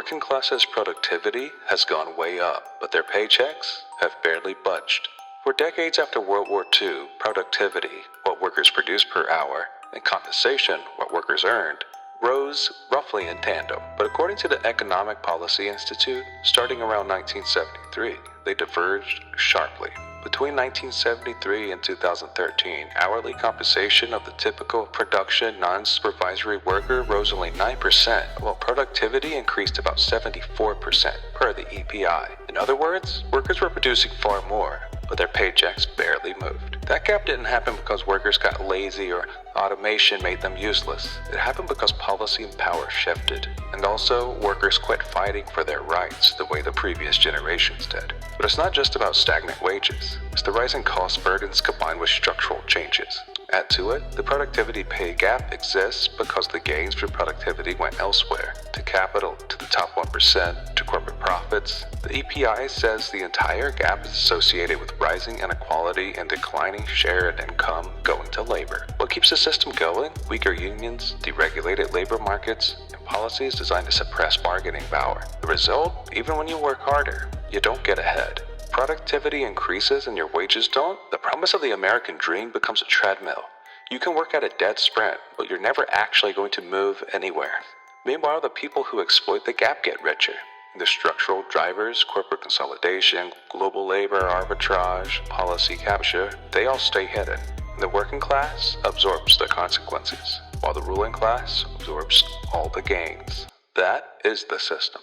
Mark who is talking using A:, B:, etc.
A: working class's productivity has gone way up, but their paychecks have barely budged. For decades after World War II, productivity, what workers produced per hour, and compensation, what workers earned, rose roughly in tandem. But according to the Economic Policy Institute, starting around 1973, they diverged sharply. Between 1973 and 2013, hourly compensation of the typical production non-supervisory worker rose only 9%, while productivity increased about 74% per the EPI. In other words, workers were producing far more, but their paychecks barely moved. That gap didn't happen because workers got lazy or automation made them useless. It happened because policy and power shifted, and also workers quit fighting for their rights the way the previous generations did. But it's not just about stagnant wages. It's the rising cost burdens combined with structural changes. Add to it, the productivity pay gap exists because the gains from productivity went elsewhere, to capital, to the top 1%, to corporate profits. The EPI says the entire gap is associated with rising inequality and declining shared income going to labor. What keeps the system going? Weaker unions, deregulated labor markets, and policies designed to suppress bargaining power. The result? Even when you work harder, you don't get ahead. Productivity increases and your wages don't, the promise of the American dream becomes a treadmill. You can work at a dead sprint, but you're never actually going to move anywhere. Meanwhile, the people who exploit the gap get richer. The structural drivers, corporate consolidation, global labor arbitrage, policy capture, they all stay hidden. The working class absorbs the consequences, while the ruling class absorbs all the gains. That is the system.